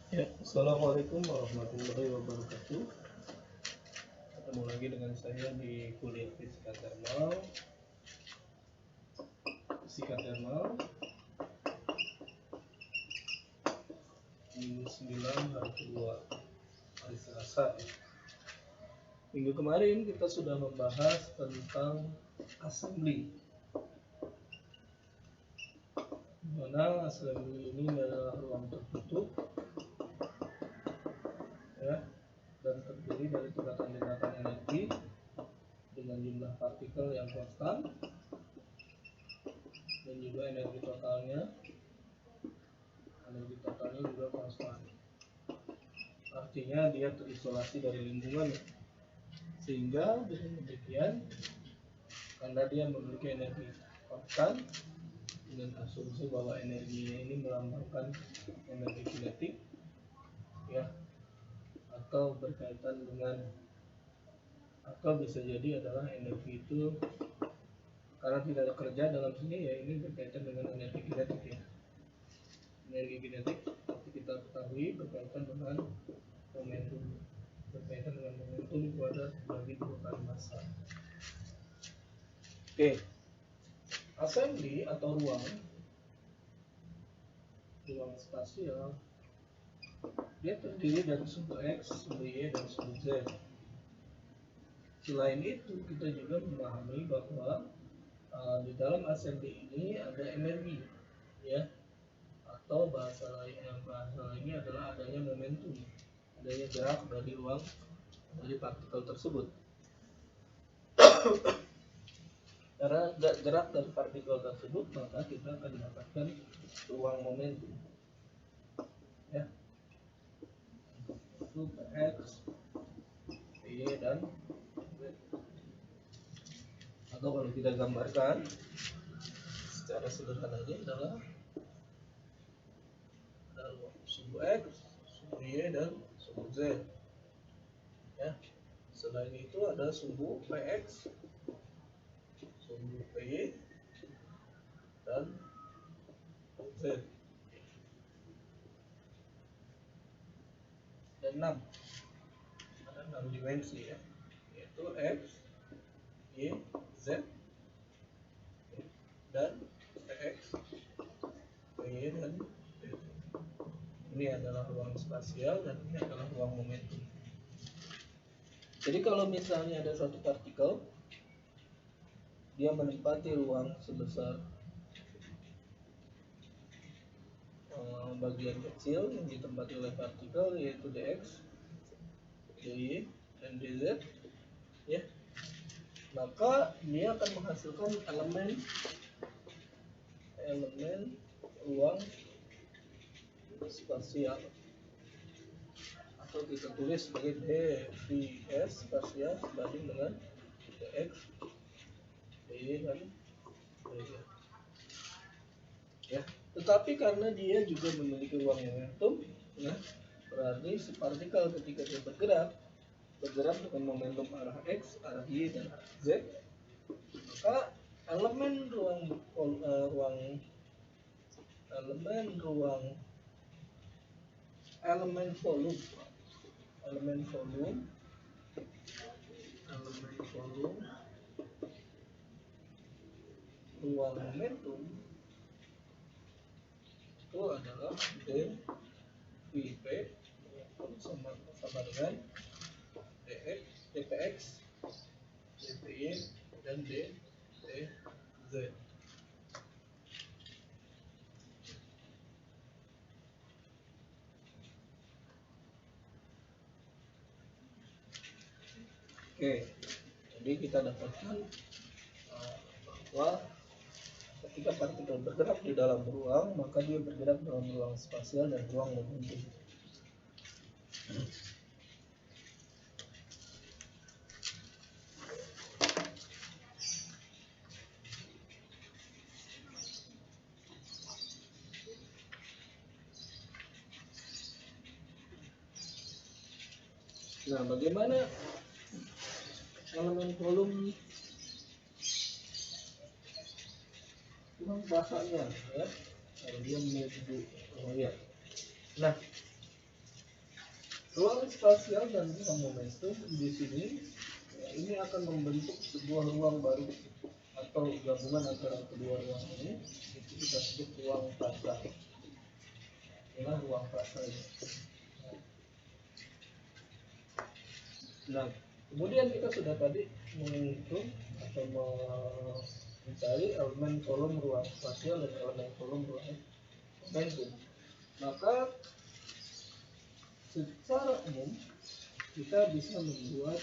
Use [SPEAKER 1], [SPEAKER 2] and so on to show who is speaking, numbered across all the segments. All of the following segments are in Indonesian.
[SPEAKER 1] Ya, Assalamualaikum warahmatullahi wabarakatuh. Ketemu lagi dengan saya di kuliah Fisika Thermal. Fisika Thermal Minggu 9 hari kedua, hari Selasa. Minggu kemarin kita sudah membahas tentang assembly. Dimana assembly ini adalah ruang tertutup, ya, dan terdiri dari tingkatan-tingkatan energi dengan jumlah partikel yang konstan dan juga energi totalnya juga konstan. Artinya dia terisolasi dari lingkungan, sehingga dengan demikian karena dia memiliki energi konstan dengan asumsi bahwa energinya ini melambangkan energi kinetik, ya, atau berkaitan dengan, atau bisa jadi adalah energi itu karena tidak ada kerja dalam sini, ya, ini berkaitan dengan energi kinetik, ya. Energi kinetik seperti kita ketahui berkaitan dengan momentum, itu ada bagi dua kali massa. Oke, assembly atau ruang spasial, dia terdiri dari sumbu X, sumbu Y, dan sumbu Z. Selain itu, kita juga memahami bahwa di dalam assembly ini ada energi, ya, atau bahasa lainnya adalah adanya momentum, adanya gerak dari ruang dari partikel tersebut. Karena gerak dari partikel tersebut, maka kita akan mendapatkan ruang momentum, ya, itu X, Y, dan Z. Atau kalau kita gambarkan secara sederhananya adalah sumbu X, sumbu Y, dan sumbu Z, ya. Selain itu ada sumbu Px, sumbu Py, dan Z. Dan ada 6 dimensi, ya, yaitu X, Y, Z, dan Px, Py, dan Z. Ini adalah ruang spasial dan ini adalah ruang momentum. Jadi kalau misalnya ada satu partikel, dia menempati ruang sebesar bagian kecil yang ditempati oleh partikel, yaitu dx, dy, dan dz, ya, maka dia akan menghasilkan elemen ruang spasial, atau kita tulis sebagai dvs spasial sebanding dengan dx, dy, dan dz, ya. Tetapi karena dia juga memiliki ruang momentum, ya, berarti si partikel ketika dia bergerak dengan momentum arah x, arah y, dan arah z, maka elemen volume ruang momentum itu adalah dvp sama dengan dpx, dpy, dan dz. Oke, jadi kita dapatkan bahwa ketika partikel bergerak di dalam ruang, maka dia bergerak dalam ruang spasial dan ruang momentum. Nah, bagaimana elemen volume bahasanya, ya, kalau dia memiliki, ya. Nah, Ruang spasial dan ruang momentum di sini ya, ini akan membentuk sebuah ruang baru atau gabungan antara kedua ruang ini, itu kita sebut ruang fasa. Inilah ruang fasa ini. Nah, kemudian kita sudah tadi menghitung atau mencari elemen kolom ruang spasial dan elemen kolom ruang momentum. Maka secara umum kita bisa membuat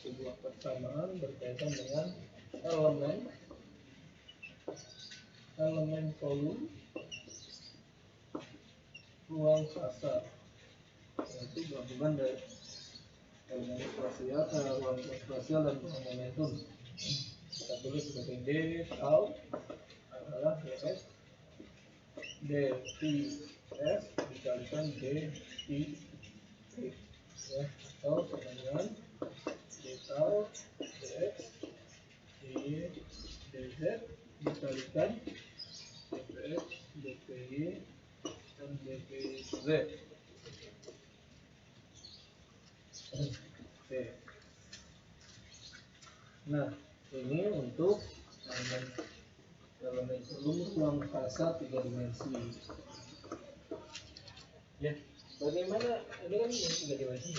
[SPEAKER 1] sebuah persamaan berkaitan dengan elemen kolom ruang fasa, yaitu gabungan dari elemen ruang spasial dan ruang momentum. Kita tulis sebagai D tau adalah dx dTs dikalikan dt ya, atau sama dengan d tau dx dy dz dikalikan dpx dpy dan dpz. Oke. Nah, ini untuk elemen kolom ruang fasa 3 dimensi. Ya, bagaimana ini kan yang 3 dimensi.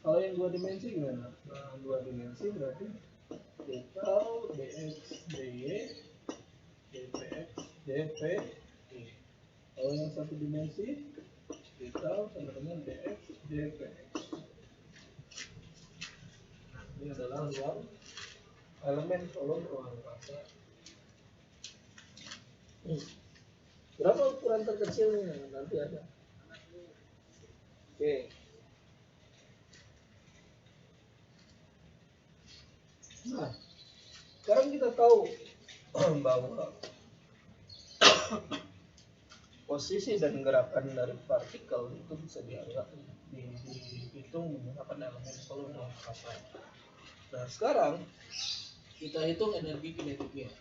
[SPEAKER 1] Kalau yang 2 dimensi gimana? Nah, 2 dimensi berarti d tau dx dy dpx dpy. Kalau yang 1 dimensi d tau sama dengan dx dpx. Ini adalah ruang elemen kolom ruang fasa. Berapa ukuran terkecilnya? Nanti ada. Oke. Nah, sekarang kita tahu bahwa posisi dan gerakan dari partikel itu bisa dihitung menggunakan elemen kolom ruang fasa. Nah, sekarang kita hitung energi kinetiknya.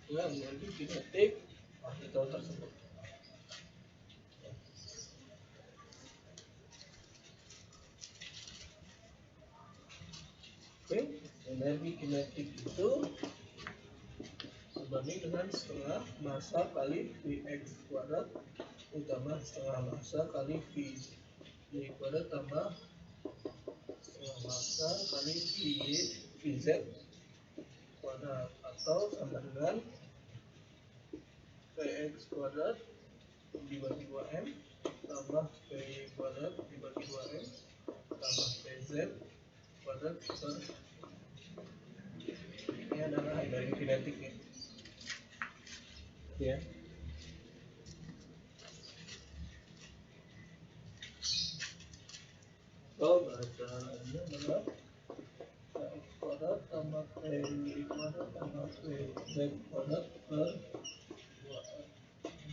[SPEAKER 1] Ya, energi kinetik partikel tersebut. Oke, energi kinetik itu berbanding dengan setengah massa kali Vx kuadrat ditambah setengah massa kali V kuadrat tambah setengah massa kali Vz kuadrat, atau sama dengan Px kuadrat dibagi 2m tambah Py kuadrat dibagi 2m tambah Pz kuadrat per. Ini adalah energi kinetiknya. Ya. So, bacaannya adalah Px kuadrat tambah Py kuadrat tambah Pz kuadrat per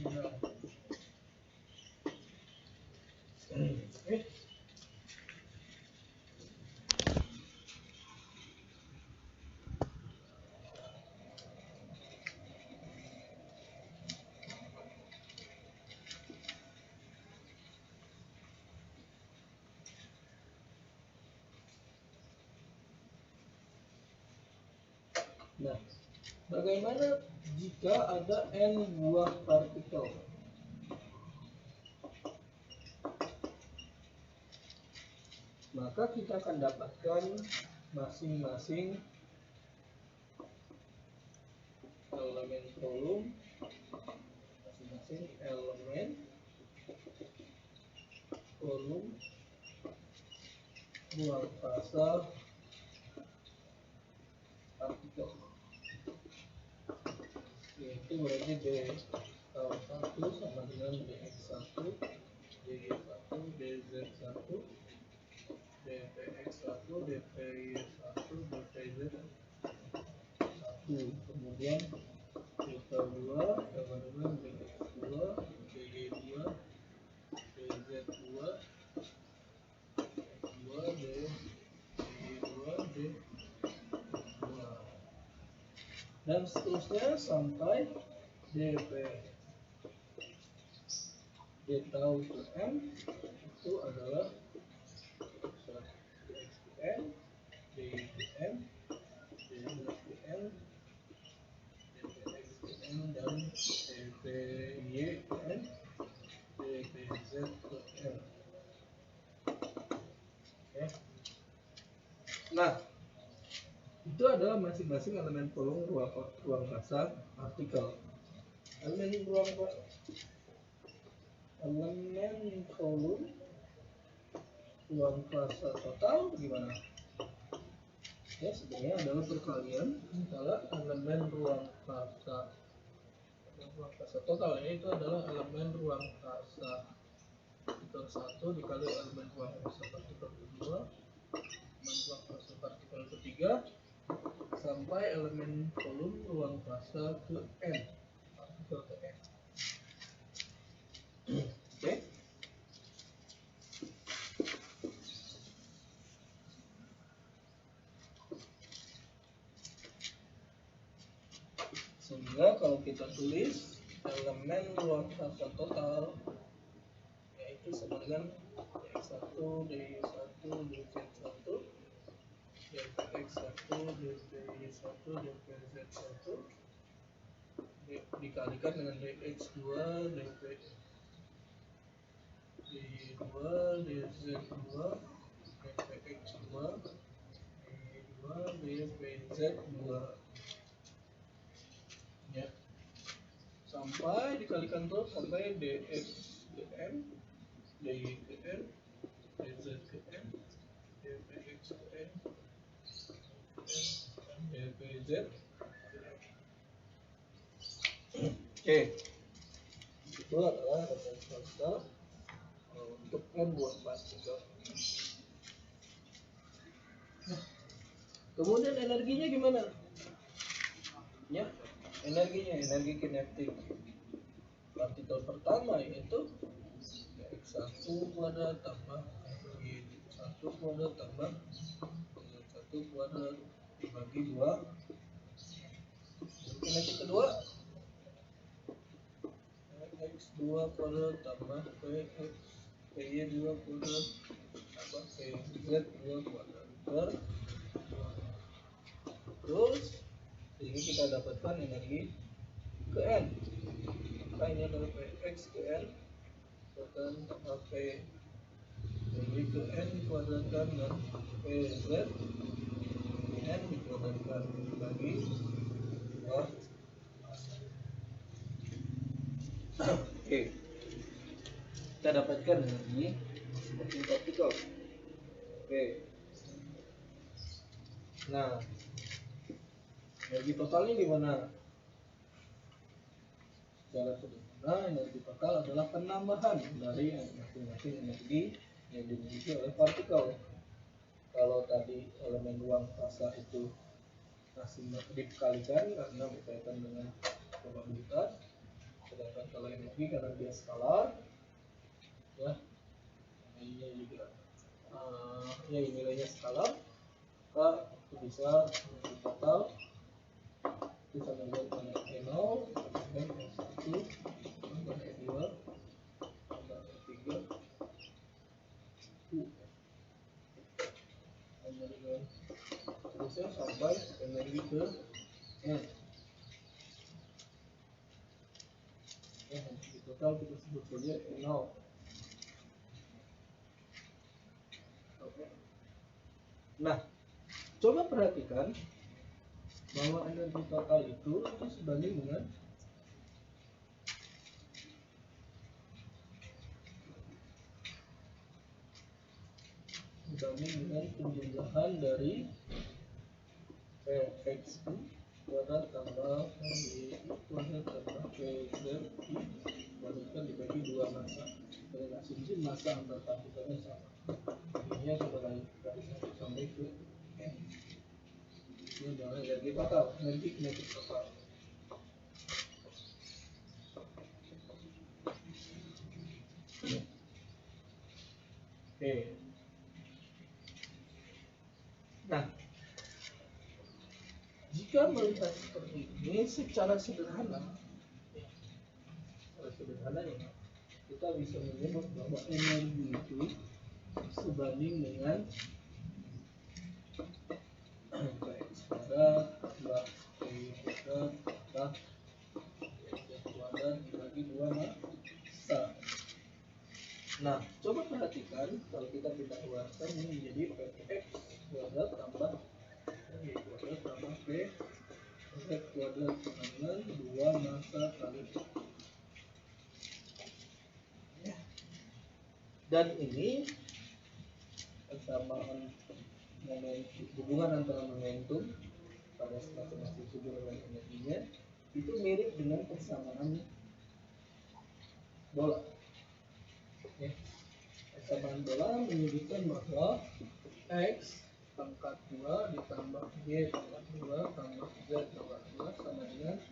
[SPEAKER 1] 2m. Nah, bagaimana jika ada n buah partikel? Maka kita akan dapatkan masing-masing elemen kolom, masing-masing elemen kolom ruang fasa partikel, yaitu berarti d tau 1 sama dengan dx1 dy1 dz1 dpx1 dpy1 dpz1. Kemudian delta 2 sama dengan dx2 dy2 dz2 x2 dy2 d2 dan seterusnya sampai dp. D tau ke M itu adalah dxn, dxn, dxn, dxn, dan dpyn, dpz ke M. Oke. Nah, itu adalah masing-masing elemen kolom ruang fasa partikel. Elemen kolom ruang fasa total gimana? Ya, sebenarnya adalah perkalian antara elemen ruang fasa total, ini itu adalah elemen ruang fasa partikel 1 dikali elemen ruang fasa partikel kedua, elemen ruang fasa partikel ketiga, sampai elemen kolom ruang fasa ke N, partikel ke N. Oke. Sehingga kalau kita tulis elemen ruang fasa total yaitu sama dengan dx1, dy1, dz1, dpx1, dpy1, dpz1 dikalikan dengan dx2, dpy2, dz2, dpx2, dy2, dpz2 ya, sampai dikalikan terus sampai dx ke n, dy ke n, dz ke n, dpx ke n, dpz. Oke, itu adalah elemen fasa untuk M buat partikel. Nah, kemudian energinya gimana? Ya, energi kinetik partikel pertama yaitu x1 kuadrat tambah y1 kuadrat tambah y1 kuadrat dibagi 2. Kinetik kedua x2 kuadrat tambah py2 kuadrat tambah pz2 kuadrat per 2. Terus ini kita dapatkan energi ke N. Maka ini adalah Px ke N kuadrat tambah P ke N kuadratkan dan Pz N dikuadratkan bagi 2. Oke, kita dapatkan energi masing-masing partikel. Oke, nah energi totalnya gimana? Secara sederhana, energi total adalah penambahan dari masing-masing energi yang dimiliki oleh partikel. Kalau tadi elemen ruang fasa itu masih dikalikan karena berkaitan dengan probabilitas, sedangkan kalau energi karena dia skalar, ya nilainya juga ya nilainya skalar, maka itu bisa energi total itu sama dengan E0 dan E1 tambah E2 tambah E3 terusnya sampai energi ke N. Ya, energi total kita sebut saja E0. Oke. Nah, coba perhatikan bahwa energi total itu sebanding dengan penjumlahan dari Px kuadrat tambah Y kuadrat tambah Pz kuadratkan dibagi 2 massa dengan asumsi massa antar partikelnya sama. Ini sebagai garis sampai ke N. Ini adalah energi total, energi kinetik total. Oke. Nah, jika melihat seperti ini secara sederhana ya, kita bisa menyebut bahwa energi itu sebanding dengan Kx kuadrat tambah Y kuadrat tambah Z kuadrat dibagi 2 massa. Nah, coba perhatikan kalau kita pindah keluarkan ini menjadi Px kuadrat tambah Y kuadrat tambah P Z kuadrat dengan 2 massa kali. Dan ini persamaan momentum, hubungan antara momentum pada masing-masing sumber dan energinya itu mirip dengan persamaan bola. Ya. Persamaan bola menyebutkan bahwa X pangkat 2 ditambah Y pangkat 2 tambah Z pangkat 2 sama dengan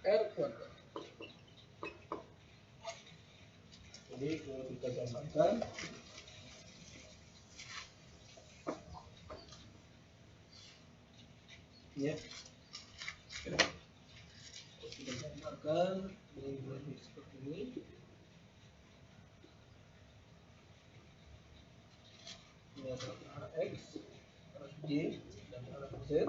[SPEAKER 1] R kuadrat. Jadi kalau kita gambarkan ya, kita gambarkan dengan grafik seperti ini. Ini adalah arah X, arah Y, dan arah Z.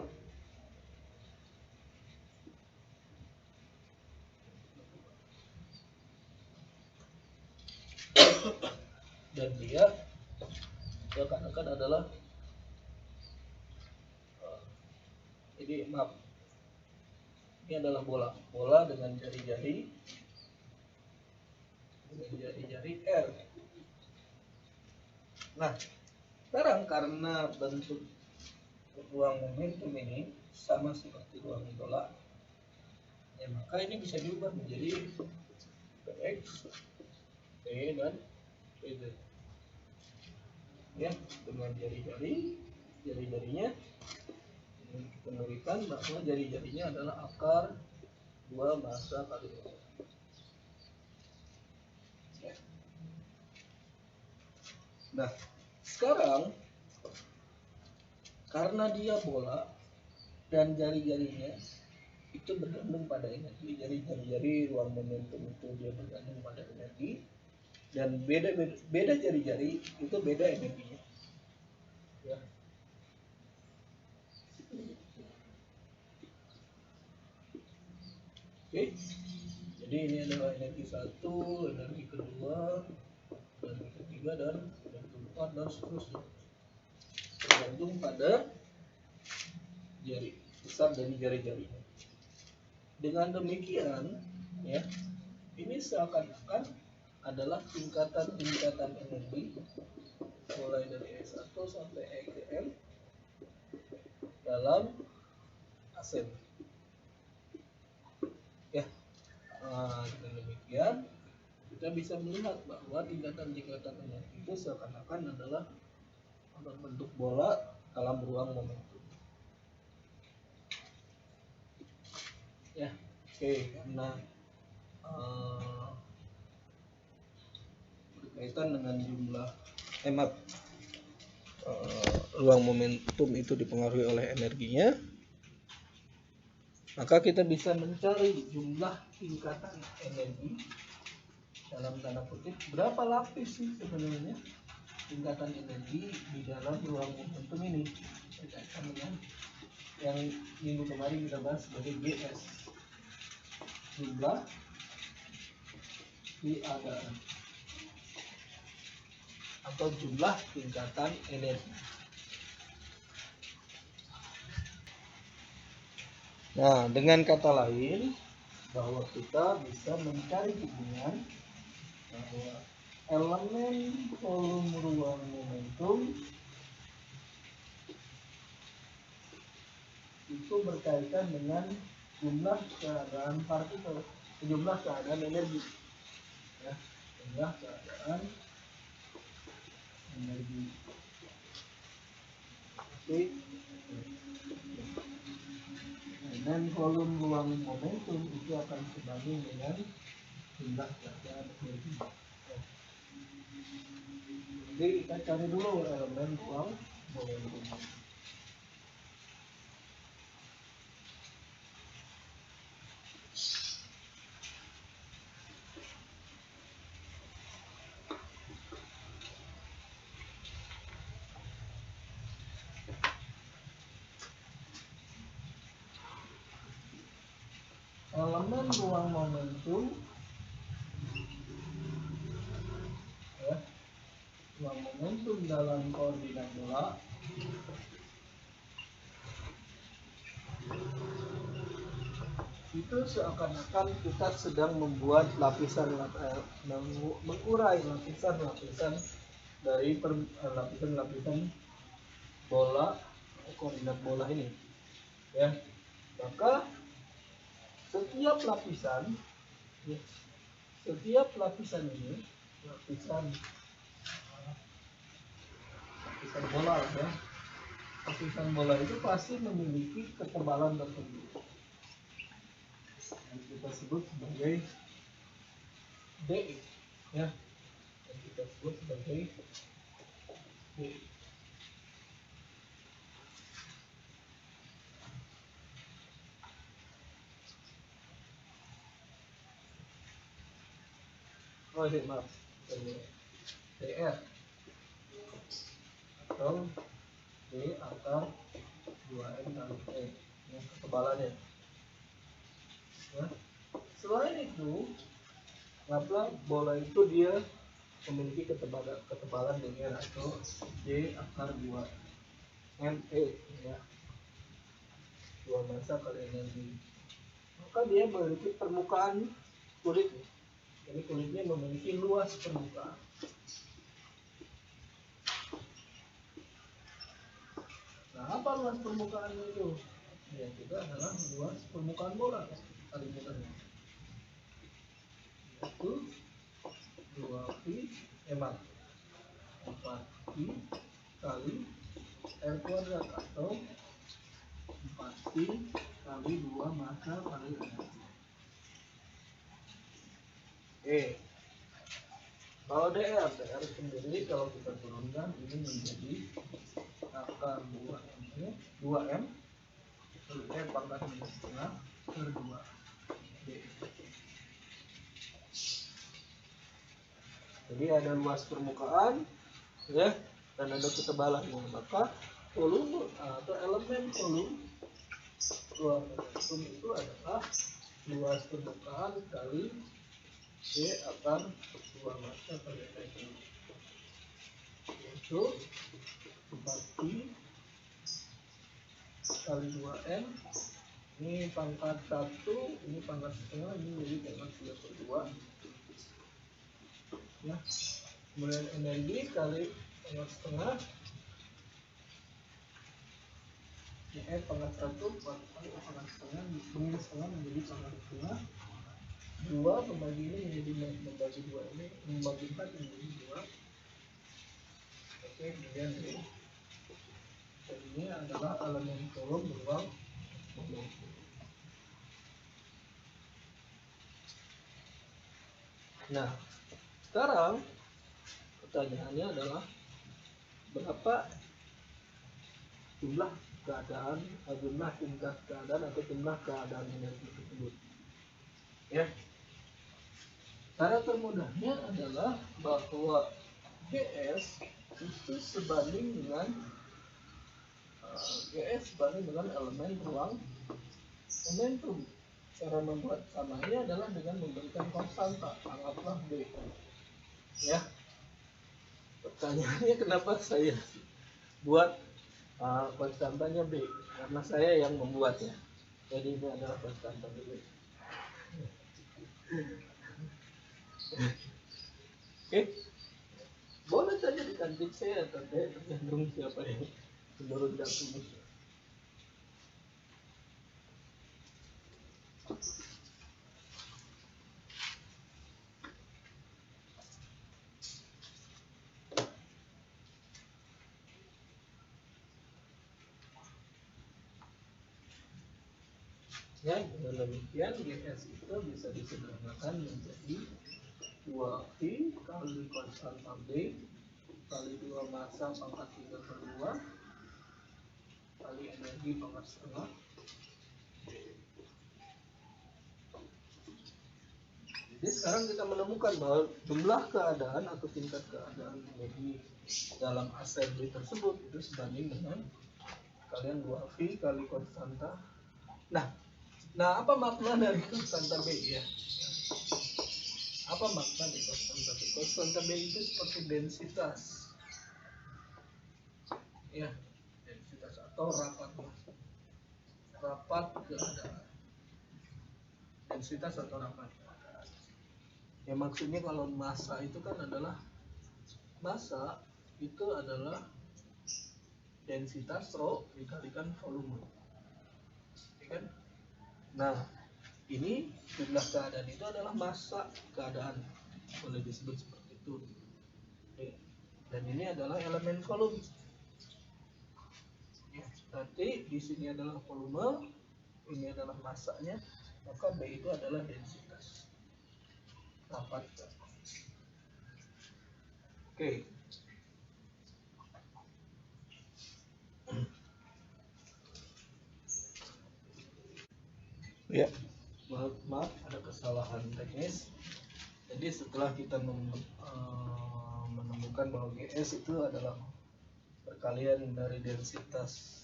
[SPEAKER 1] Dan dia seakan-akan adalah ini maaf, ini adalah bola dengan jari-jari R. Nah, sekarang karena bentuk ruang momentum ini sama seperti ruang bola, ya maka ini bisa diubah menjadi Px, P dan Pz. Ya, dengan jari-jarinya kita memberikan bahwa jari-jarinya adalah akar 2 massa kali bola. Ya. Nah, sekarang karena dia bola dan jari-jarinya itu bergantung pada energi, jari ruang momentum itu dia bergantung pada energi, dan beda jari-jari itu beda energinya. Ya. Oke, jadi ini adalah energi 1, energi kedua, energi ketiga, dan energi keempat, dan seterusnya. Tergantung pada jari besar dari jari-jarinya. Dengan demikian, ya, ini seakan-akan adalah tingkatan-tingkatan energi mulai dari E1 sampai EGM dalam asen. Ya, dengan demikian kita bisa melihat bahwa tingkatan-tingkatan energi itu seakan-akan adalah bentuk bola dalam ruang momentum. Ya, oke, karena berkaitan dengan jumlah ruang momentum itu dipengaruhi oleh energinya, maka kita bisa mencari jumlah tingkatan energi dalam tanda kutip berapa lapis sih sebenarnya tingkatan energi di dalam ruang momentum ini, berkaitan dengan yang minggu kemarin kita bahas sebagai GS, jumlah keadaan atau jumlah tingkatan energi. Nah, dengan kata lain bahwa kita bisa mencari hubungan bahwa elemen volume ruang momentum itu berkaitan dengan jumlah keadaan partikel, jumlah keadaan energi, ya, jumlah keadaan energi. Dan volume ruang momentum itu akan sebanding dengan jumlah keadaan energi. Jadi kita cari dulu elemen ruang momentum. elemen ruang momentum, ya, ruang momentum dalam koordinat bola itu seakan-akan kita sedang membuat mengurai lapisan-lapisan dari lapisan-lapisan bola, koordinat bola ini, ya. Maka setiap lapisan ini lapisan bola, ya. Lapisan bola itu pasti memiliki ketebalan tertentu yang kita sebut sebagai DI, ya. Yang kita sebut sebagai DI. Oh, maaf, DR atau D akar 2M kali E, yang ketebalannya. Ya. Selain itu, kenapa bola itu dia memiliki ketebalan linear atau D akar 2ME, ya, 2 massa kali energi. Maka dia memiliki permukaan kulit. Jadi kulitnya memiliki luas permukaan. Nah, apa luas permukaannya itu? Ya, itu adalah luas permukaan bola, kali mudahnya. Yaitu 2pi 4pi kali R kuadrat atau 4pi kali 2 massa kali energi. Kalau DR sendiri kalau kita turunkan ini menjadi akar 2M kali E pangkat setengah per 2 D. Jadi ada luas permukaan, ya, dan ada ketebalannya. Maka volume atau elemen volume ruang momentum itu adalah luas permukaan kali D akar 2 massa kali energi, yaitu 4pi kali 2M. Ini pangkat 1, ini pangkat setengah, ini jadi pangkat 3/2, ya. Kemudian energi kali pangkat setengah, ini pangkat 1 kali pangkat setengah, minus setengah menjadi pangkat setengah, 2 membagi ini menjadi membagi 2 ini membagi 4 menjadi 2. Oke, kemudian ini adalah elemen volume beruang momentum. Nah, sekarang pertanyaannya adalah berapa jumlah tingkat keadaan atau jumlah keadaan energi tersebut, ya. Cara termudahnya adalah bahwa GS itu sebanding dengan elemen ruang momentum. Cara membuat samanya adalah dengan memberikan konstanta, anggaplah B, ya. Pertanyaannya kenapa saya buat konstantanya B? Karena saya yang membuatnya. Jadi ini adalah konstanta B. Oke, boleh saja diganti C atau D, tergantung siapa yang menurut jatuh. Ya, dengan demikian GS itu bisa disederhanakan menjadi 2pi kali konstanta B kali 2 massa pangkat 3/2 kali energi pangkat setengah. Jadi sekarang kita menemukan bahwa jumlah keadaan atau tingkat keadaan energi dalam assembly tersebut itu sebanding dengan kalian 2pi kali konstanta. Nah, Nah, apa makna dari konstanta B ya? Apa makna dari konstanta B? Konstanta B itu seperti densitas, ya, densitas atau rapat keadaan. Densitas atau rapat keadaan. Ya maksudnya kalau massa itu kan adalah densitas rho dikalikan volume, ya kan? Nah, ini jumlah keadaan itu adalah massa keadaan, boleh disebut seperti itu. Dan ini adalah elemen volume. Ya, nanti di sini adalah volume, ini adalah massanya, maka B itu adalah densitas rapat. Oke. Ya, maaf ada kesalahan teknis. Jadi setelah kita menemukan bahwa GS itu adalah perkalian dari densitas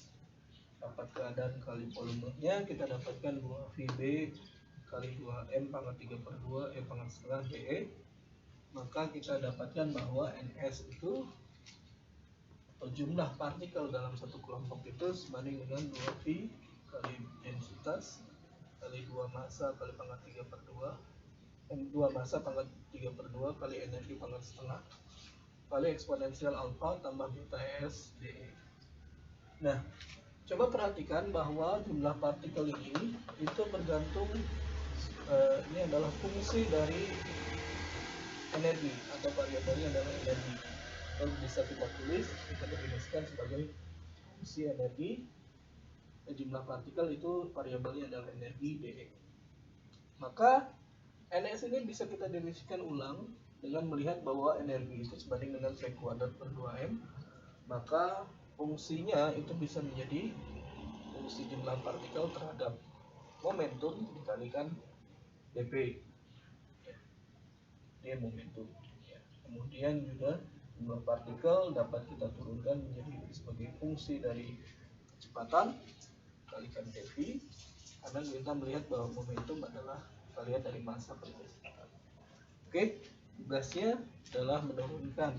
[SPEAKER 1] rapat keadaan kali volumenya, kita dapatkan bahwa VB kali 2M pangkat 3/2 E pangkat setengah DE. Maka kita dapatkan bahwa NS itu atau jumlah partikel dalam satu kelompok itu sebanding dengan 2V kali densitas kali 2 massa kali pangkat 3/2 2 massa pangkat 3/2 kali energi pangkat setengah kali eksponensial alfa tambah beta S DE. Nah, coba perhatikan bahwa jumlah partikel ini itu bergantung, ini adalah fungsi dari energi atau variabelnya adalah energi. Lalu bisa kita tulis, kita definisikan sebagai fungsi energi. Jumlah partikel itu variabelnya adalah energi DE. Maka NS ini bisa kita definisikan ulang dengan melihat bahwa energi itu sebanding dengan V kuadrat per 2M. Maka fungsinya itu bisa menjadi fungsi jumlah partikel terhadap momentum dikalikan dP. Dia momentum. Kemudian juga jumlah partikel dapat kita turunkan menjadi sebagai fungsi dari kecepatan kalikan dV, karena kita melihat bahwa momentum adalah kalian dari massa per kecepatan. Oke, tugasnya adalah menurunkan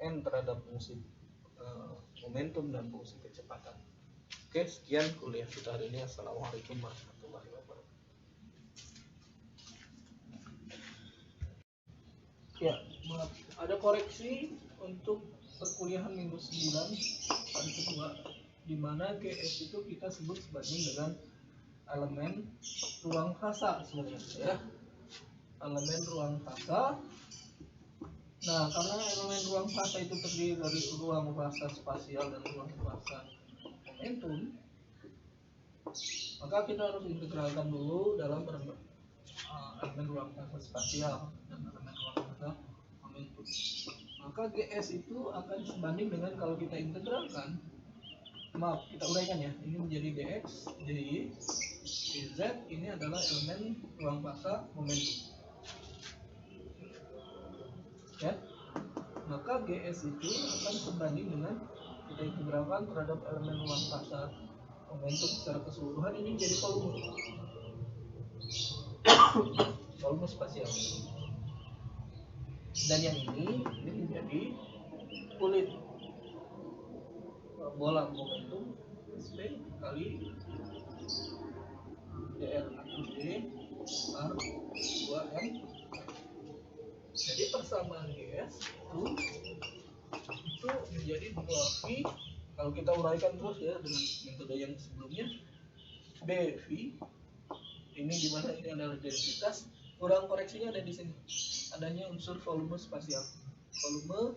[SPEAKER 1] n terhadap fungsi momentum dan fungsi kecepatan. Oke, sekian kuliah kita hari ini. Assalamualaikum warahmatullahi wabarakatuh. Ya, ada koreksi untuk perkuliahan minggu 9 hari kedua, di mana GS itu kita sebut sebanding dengan elemen ruang fasa sebenarnya, ya. Elemen ruang fasa. Nah, karena elemen ruang fasa itu terdiri dari ruang fasa spasial dan ruang fasa momentum, maka kita harus integralkan dulu dalam elemen ruang fasa spasial dan elemen ruang fasa momentum. Maka GS itu akan sebanding dengan, kalau kita integralkan, maaf, kita uraikan ya, ini menjadi dx dy dz, ini adalah elemen ruang fasa momentum, ya. Maka GS itu akan sebanding dengan kita integralkan terhadap elemen ruang fasa momentum secara keseluruhan, ini menjadi volume spasial. Dan yang ini menjadi kulit bola momentum SP kali dr atau d per 2m. Jadi persamaan GS itu menjadi 2V, kalau kita uraikan terus ya dengan metode yang sebelumnya, BV ini dimana ini adalah densitas, kurang koreksinya ada di sini, adanya unsur volume spasial, volume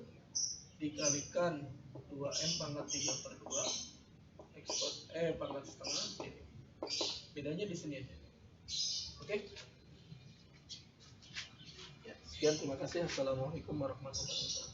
[SPEAKER 1] dikalikan 2m pangkat 3/2 pangkat setengah, bedanya di sini aja. Oke? Ya, sekian, terima kasih. Assalamualaikum warahmatullahi wabarakatuh.